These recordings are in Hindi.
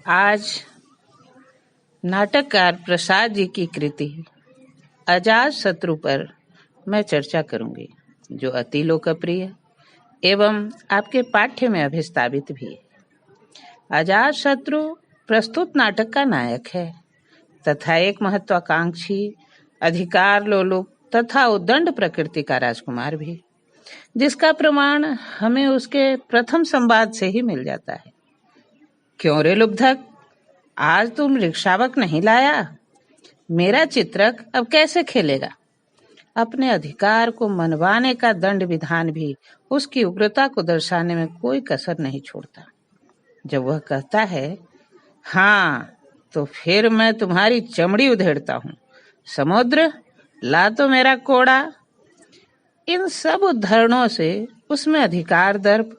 आज नाटककार प्रसाद जी की कृति अजात शत्रु पर मैं चर्चा करूंगी, जो अति लोकप्रिय एवं आपके पाठ्य में अभिस्थापित भी है। अजात शत्रु प्रस्तुत नाटक का नायक है तथा एक महत्वाकांक्षी, अधिकार लोलुप तथा उद्दंड प्रकृति का राजकुमार भी, जिसका प्रमाण हमें उसके प्रथम संवाद से ही मिल जाता है। क्यों रे लुब्धक, आज तुम रिक्शावक नहीं लाया? मेरा चित्रक अब कैसे खेलेगा? अपने अधिकार को मनवाने का दंड विधान भी उसकी उग्रता को दर्शाने में कोई कसर नहीं छोड़ता। जब वह कहता है हाँ, तो फिर मैं तुम्हारी चमड़ी उधेड़ता हूँ। समुद्र, ला तो मेरा कोड़ा। इन सब उद्धरणों से उसमें अधिकार दर्प,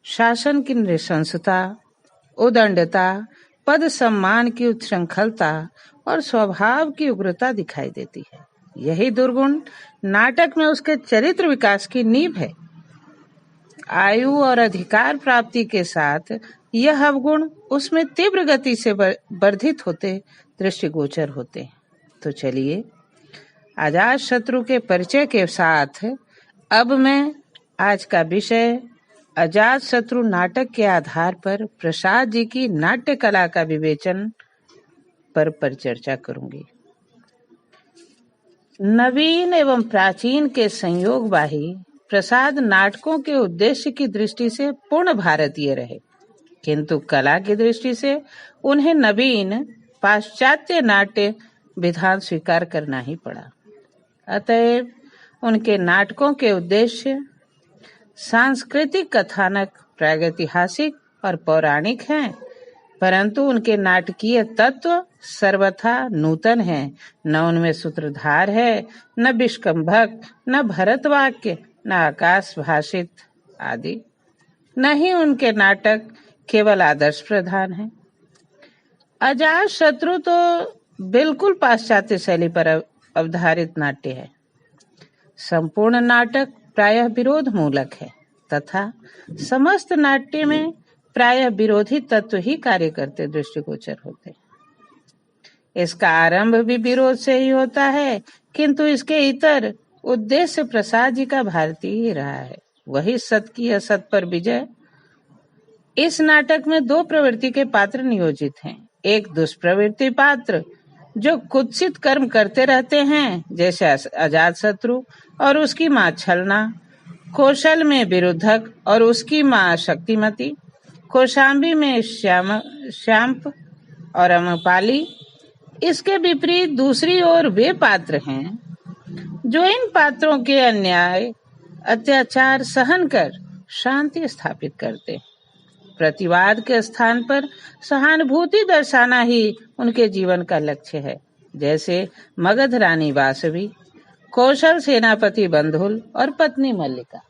शासन की नृशंसता, उदंडता, पद सम्मान की उच्छृंखलता और स्वभाव की उग्रता दिखाई देती है। यही दुर्गुण नाटक में उसके चरित्र विकास की नींव है। आयु और अधिकार प्राप्ति के साथ यह अवगुण उसमें तीव्र गति से वर्धित होते दृष्टिगोचर होते। तो चलिए, अजात शत्रु के परिचय के साथ अब मैं आज का विषय अजात शत्रु नाटक के आधार पर प्रसाद जी की नाट्य कला का विवेचन पर परिचर्चा करूंगी। नवीन एवं प्राचीन के संयोगवाही प्रसाद नाटकों के उद्देश्य की दृष्टि से पूर्ण भारतीय रहे, किंतु कला की दृष्टि से उन्हें नवीन पाश्चात्य नाट्य विधान स्वीकार करना ही पड़ा। अतएव उनके नाटकों के उद्देश्य सांस्कृतिक, कथानक, प्रागैतिहासिक और पौराणिक हैं, परंतु उनके नाटकीय तत्व सर्वथा नूतन हैं। न उनमें सूत्रधार है, न विष्कंभक, न भरतवाक्य, न आकाश भाषित आदि। न ही उनके नाटक केवल आदर्श प्रधान हैं। अजात शत्रु तो बिल्कुल पाश्चात्य शैली पर अवधारित नाट्य है। संपूर्ण नाटक प्रायः विरोध मूलक है तथा समस्त नाट्य में प्रायः विरोधी तत्व ही कार्य करते दृष्टिगोचर होते। इसका आरंभ भी विरोध से ही होता है, किंतु इसके इतर उद्देश्य प्रसाद जी का भारतीय ही रहा है, वही सत की असत पर विजय। इस नाटक में दो प्रवृत्ति के पात्र नियोजित हैं। एक दुष्प्रवृत्ति पात्र जो कुत्सित कर्म करते रहते हैं, जैसे अजात शत्रु और उसकी माँ छलना, कौशल में विरुद्धक और उसकी माँ शक्तिमती, कौशाम्बी में श्याम्प और अमपाली। इसके विपरीत दूसरी ओर वे पात्र हैं जो इन पात्रों के अन्याय अत्याचार सहन कर शांति स्थापित करते। प्रतिवाद के स्थान पर सहानुभूति दर्शाना ही उनके जीवन का लक्ष्य है, जैसे मगध रानी वासवी, कौशल सेनापति बंधुल और पत्नी मल्लिका।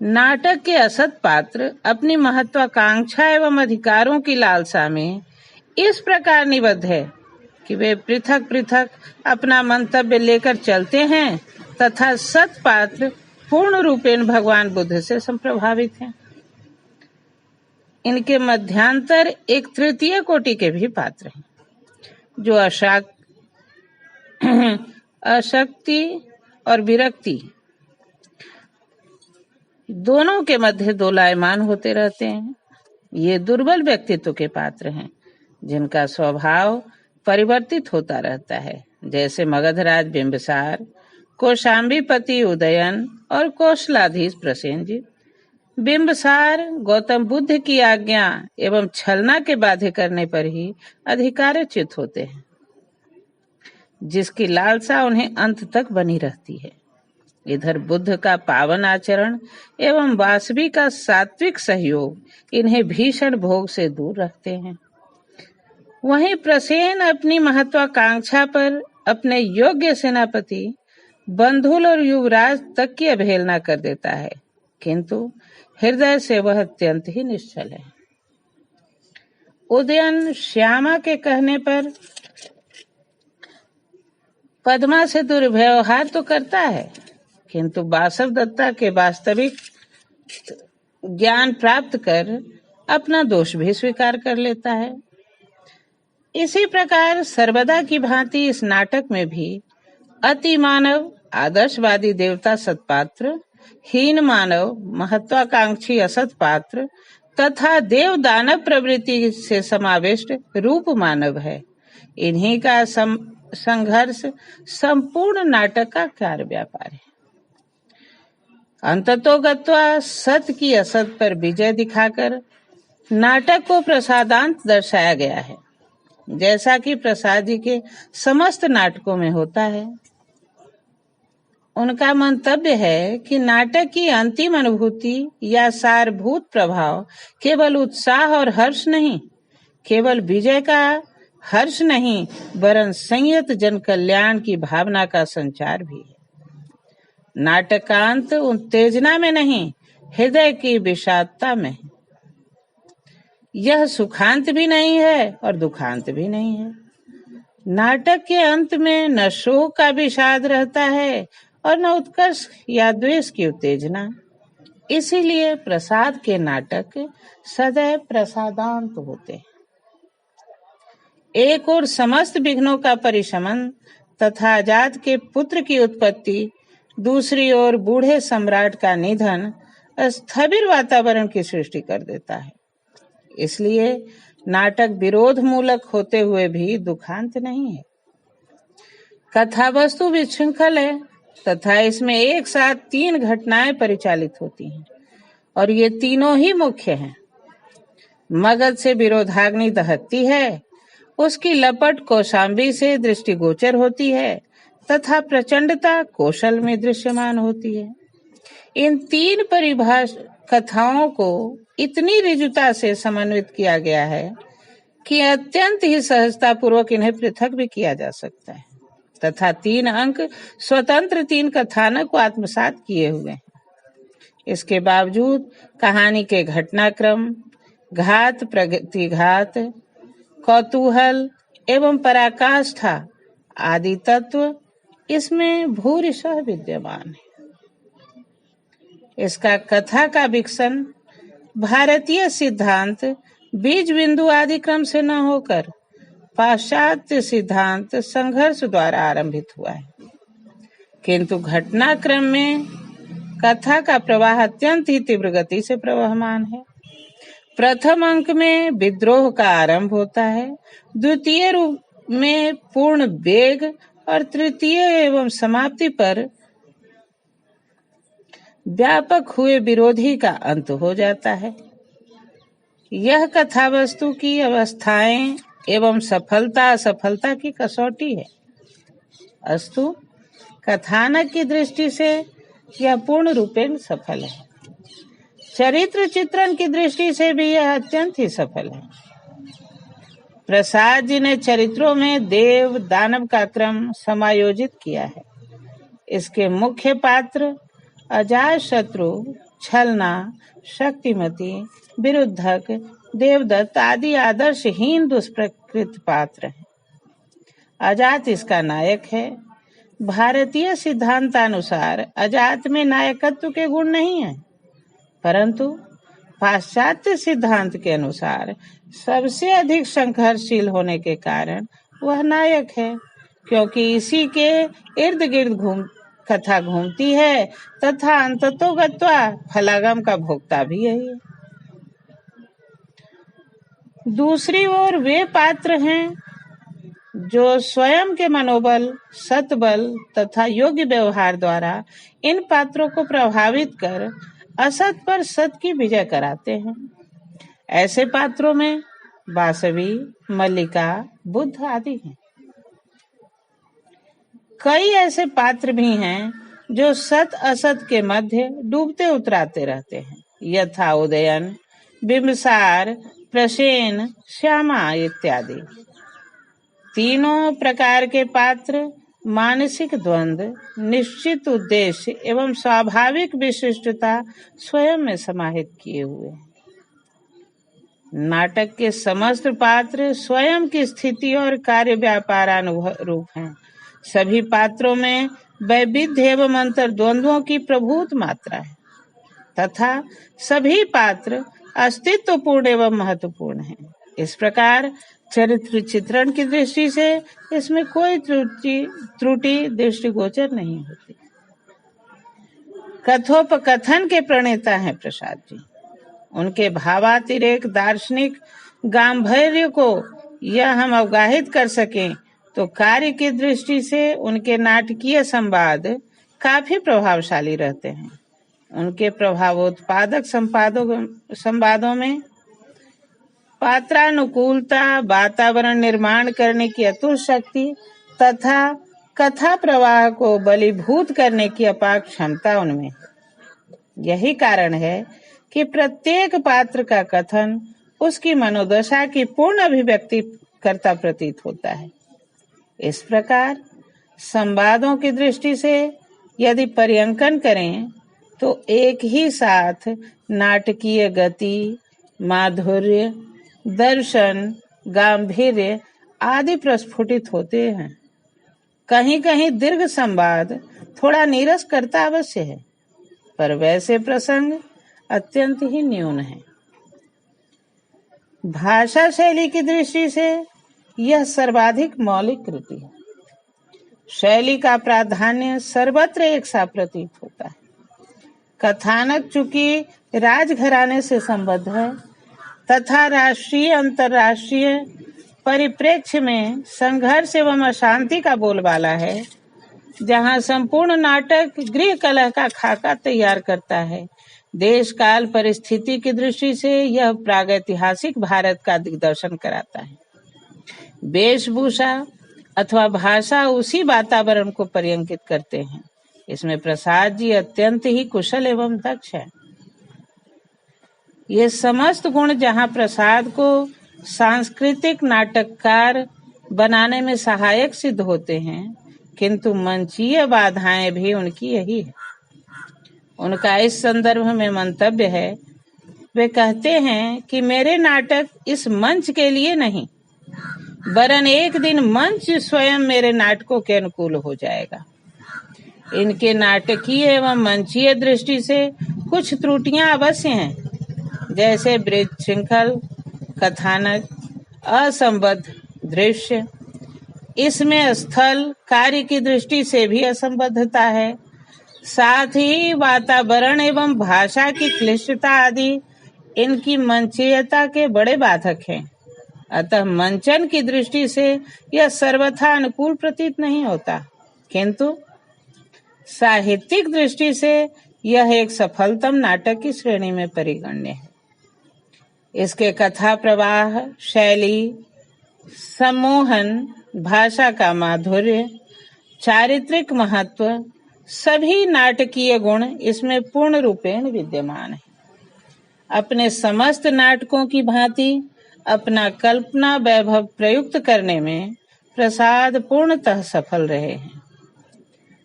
नाटक के असत पात्र अपनी महत्वाकांक्षा एवं अधिकारों की लालसा में इस प्रकार निबद्ध है कि वे पृथक पृथक अपना मंतव्य लेकर चलते हैं तथा सत पात्र पूर्ण रूपेण भगवान बुद्ध से संप्रभावित हैं। इनके मध्यांतर एक तृतीय कोटि के भी पात्र हैं, जो अशक्ति और विरक्ति दोनों के मध्य दोलायमान होते रहते हैं। ये दुर्बल व्यक्तित्व के पात्र हैं, जिनका स्वभाव परिवर्तित होता रहता है, जैसे मगधराज बिंबिसार, कौशाम्बीपति उदयन और कौशलाधीश प्रसेनजित। बिंबिसार गौतम बुद्ध की आज्ञा एवं छलना के बाध्य करने पर ही अधिकारच्युत होते हैं, जिसकी लालसा उन्हें अंत तक बनी रहती है। इधर बुद्ध का पावन आचरण एवं वासवी का सात्विक सहयोग इन्हें भीषण भोग से दूर रखते हैं। वहीं प्रसेन अपनी महत्वाकांक्षा पर अपने योग्य सेनापति बंधुल और युवराज तक की अवहेलना कर देता है, किंतु हृदय से वह अत्यंत ही निश्चल है। उदयन श्यामा के कहने पर पद्मा से दुर्व्यवहार तो करता है, किंतु बासव दत्ता के वास्तविक ज्ञान प्राप्त कर अपना दोष भी स्वीकार कर लेता है। इसी प्रकार सर्वदा की भांति इस नाटक में भी अति मानव आदर्शवादी देवता सत्पात्र, हीन मानव महत्वाकांक्षी असत पात्र तथा देव दानव प्रवृत्ति से समाविष्ट रूप मानव है। इन्हीं का संघर्ष संपूर्ण नाटक का कार्य व्यापार है। अंततोगत्वा सत की असत पर विजय दिखाकर नाटक को प्रसादांत दर्शाया गया है, जैसा कि प्रसाद जी के समस्त नाटकों में होता है। उनका मंतव्य है कि नाटक की अंतिम अनुभूति या सारभूत प्रभाव केवल उत्साह और हर्ष नहीं, केवल विजय का हर्ष नहीं, वरन संयत जन कल्याण की भावना का संचार भी है। नाटकांत उत्तेजना में नहीं, हृदय की विषादता में है। यह सुखांत भी नहीं है और दुखांत भी नहीं है। नाटक के अंत में न शोक का विषाद रहता है और न उत्कर्ष या द्वेष की उत्तेजना। इसीलिए प्रसाद के नाटक सदैव प्रसादांत होते हैं। एक और समस्त विघ्नों का परिशमन तथा अजात के पुत्र की उत्पत्ति, दूसरी ओर बूढ़े सम्राट का निधन स्थविर वातावरण की सृष्टि कर देता है। इसलिए नाटक विरोध मूलक होते हुए भी दुखांत नहीं है। कथा वस्तु विशृंखल है तथा इसमें एक साथ 3 घटनाएं परिचालित होती हैं और ये तीनों ही मुख्य हैं। मगध से विरोधाग्नि दहकती है, उसकी लपट कौशाम्बी से दृष्टिगोचर होती है तथा प्रचंडता कौशल में दृश्यमान होती है। इन 3 परिभाष कथाओं को इतनी ऋजुता से समन्वित किया गया है कि अत्यंत ही सहजता पूर्वक इन्हें पृथक भी किया जा सकता है तथा 3 अंक स्वतंत्र 3 कथानक को आत्मसात किए हुए हैं। इसके बावजूद कहानी के घटनाक्रम, घात प्रगतिघात, कौतूहल एवं पराकाष्ठा आदि तत्व इसमें भूरिशः विद्यमान है। इसका कथा का विकसन भारतीय सिद्धांत बीज बिंदु आदि क्रम से न होकर पाश्चात्य सिद्धांत संघर्ष द्वारा आरंभित हुआ है, किंतु घटनाक्रम में कथा का प्रवाह अत्यंत ही तीव्र गति से प्रवहमान है। प्रथम अंक में विद्रोह का आरंभ होता है, द्वितीय रूप में पूर्ण वेग और तृतीय एवं समाप्ति पर व्यापक हुए विरोधी का अंत हो जाता है। यह कथा वस्तु की अवस्थाएं एवं सफलता असफलता की कसौटी है। अस्तु कथानक की दृष्टि से यह पूर्ण रूपेण सफल है। चरित्र चित्रण की दृष्टि से भी यह अत्यंत ही सफल है। प्रसाद जी ने चरित्रों में देव दानव का क्रम समायोजित किया है। इसके मुख्य पात्र अजातशत्रु, छलना, शक्तिमती, विरुद्धक, देवदत्त आदि आदर्शहीन दुष्प्रकृत पात्र हैं। अजात इसका नायक है। भारतीय सिद्धांतानुसार अजात में नायकत्व के गुण नहीं है, परंतु पाश्चात्य सिद्धांत के अनुसार सबसे अधिक संघर्षशील होने के कारण वह नायक है, क्योंकि इसी के इर्द गिर्द कथा घूमती है तथा अंततोगत्वा फलागम का भोक्ता भी यही है। दूसरी ओर वे पात्र हैं जो स्वयं के मनोबल, सतबल तथा योग्य व्यवहार द्वारा इन पात्रों को प्रभावित कर असत पर सत की विजय कराते हैं। ऐसे पात्रों में वासवी, मल्लिका, बुद्ध आदि हैं। कई ऐसे पात्र भी हैं जो सत असत के मध्य डूबते उतराते रहते हैं, यथा उदयन, बिंबसार, प्रसेन, श्यामा इत्यादि। तीनों प्रकार के पात्र मानसिक द्वंद्व, निश्चित उद्देश्य एवं स्वाभाविक विशिष्टता स्वयं में समाहित किए हुए हैं। नाटक के समस्त पात्र स्वयं की स्थिति और कार्य व्यापारानुरूप हैं। सभी पात्रों में वैविध्य एवं अंतर द्वंद्वों की प्रभूत मात्रा है तथा सभी पात्र अस्तित्वपूर्ण एवं महत्वपूर्ण है। इस प्रकार चरित्र चित्रण की दृष्टि से इसमें कोई त्रुटि दृष्टिगोचर नहीं होती। कथोपकथन के प्रणेता हैं प्रसाद जी। उनके भावातिरेक दार्शनिक गांभीर्य को यह हम अवगाहित कर सकें तो कार्य की दृष्टि से उनके नाटकीय संवाद काफी प्रभावशाली रहते हैं। उनके प्रभावोत्पादक संवादों में पात्रानुकूलता, वातावरण निर्माण करने की अतुल शक्ति तथा कथा प्रवाह को बलीभूत करने की अपार क्षमता उनमें है। यही कारण है कि प्रत्येक पात्र का कथन उसकी मनोदशा की पूर्ण अभिव्यक्ति करता प्रतीत होता है। इस प्रकार संवादों की दृष्टि से यदि पर्यंकन करें तो एक ही साथ नाटकीय गति, माधुर्य, दर्शन, गांभीर्य आदि प्रस्फुटित होते हैं। कहीं कहीं दीर्घ संवाद थोड़ा नीरस करता अवश्य है, पर वैसे प्रसंग अत्यंत ही न्यून है। भाषा शैली की दृष्टि से यह सर्वाधिक मौलिक कृति है। शैली का प्राधान्य सर्वत्र एक सा प्रतीत होता है। कथानक चूंकि राजघराने से संबद्ध है तथा राष्ट्रीय अंतर्राष्ट्रीय परिप्रेक्ष्य में संघर्ष एवं अशांति का बोलबाला है, जहाँ संपूर्ण नाटक गृह कलह का खाका तैयार करता है। देश काल परिस्थिति की दृष्टि से यह प्रागैतिहासिक भारत का दिग्दर्शन कराता है। वेशभूषा अथवा भाषा उसी वातावरण को पर्यंकित करते हैं। इसमें प्रसाद जी अत्यंत ही कुशल एवं दक्ष है। ये समस्त गुण जहाँ प्रसाद को सांस्कृतिक नाटककार बनाने में सहायक सिद्ध होते हैं, किंतु मंचीय बाधाएं भी उनकी यही है। उनका इस संदर्भ में मंतव्य है, वे कहते हैं कि मेरे नाटक इस मंच के लिए नहीं, वरन एक दिन मंच स्वयं मेरे नाटकों के अनुकूल हो जाएगा। इनके नाटकीय एवं मंचीय दृष्टि से कुछ त्रुटियां अवश्य हैं, जैसे ब्रिज श्रृंखल, कथानक, असंबद्ध दृश्य। इसमें स्थल कार्य की दृष्टि से भी असंबद्धता है। साथ ही वातावरण एवं भाषा की क्लिष्टता आदि इनकी मंचीयता के बड़े बाधक हैं। अतः मंचन की दृष्टि से यह सर्वथा अनुकूल प्रतीत नहीं होता, किंतु साहित्यिक दृष्टि से यह एक सफलतम नाटक की श्रेणी में परिगण्य है। इसके कथा प्रवाह, शैली, सम्मोहन, भाषा का माधुर्य, चारित्रिक महत्व, सभी नाटकीय गुण इसमें पूर्ण रूपेण विद्यमान है। अपने समस्त नाटकों की भांति अपना कल्पना वैभव प्रयुक्त करने में प्रसाद पूर्णतः सफल रहे हैं।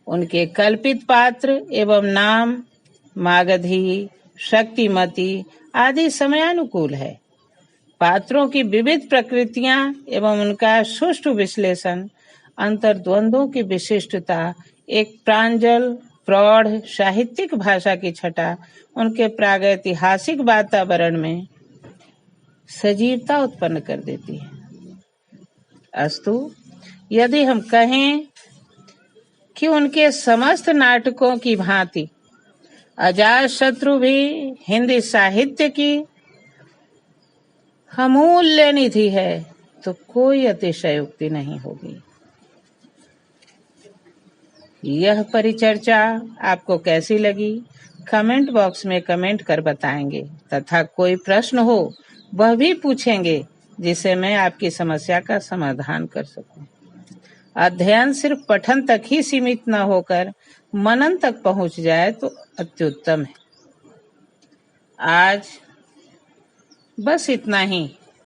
उनके कल्पित पात्र एवं नाम मागधी, शक्तिमती आदि समयानुकूल है। पात्रों की विविध प्रकृतियां एवं उनका सुष्ठु विश्लेषण, अंतर्द्वंद्वों की विशिष्टता, एक प्रांजल प्रौढ़ साहित्यिक भाषा की छटा उनके प्रागैतिहासिक वातावरण में सजीवता उत्पन्न कर देती है। अस्तु, यदि हम कहें कि उनके समस्त नाटकों की भांति अजातशत्रु भी हिंदी साहित्य की अमूल्य निधि है, तो कोई अतिशयोक्ति नहीं होगी। यह परिचर्चा आपको कैसी लगी, कमेंट बॉक्स में कमेंट कर बताएंगे तथा कोई प्रश्न हो वह भी पूछेंगे, जिससे मैं आपकी समस्या का समाधान कर सकूं। अध्ययन सिर्फ पठन तक ही सीमित न होकर मनन तक पहुंच जाए तो अत्युत्तम है। आज बस इतना ही।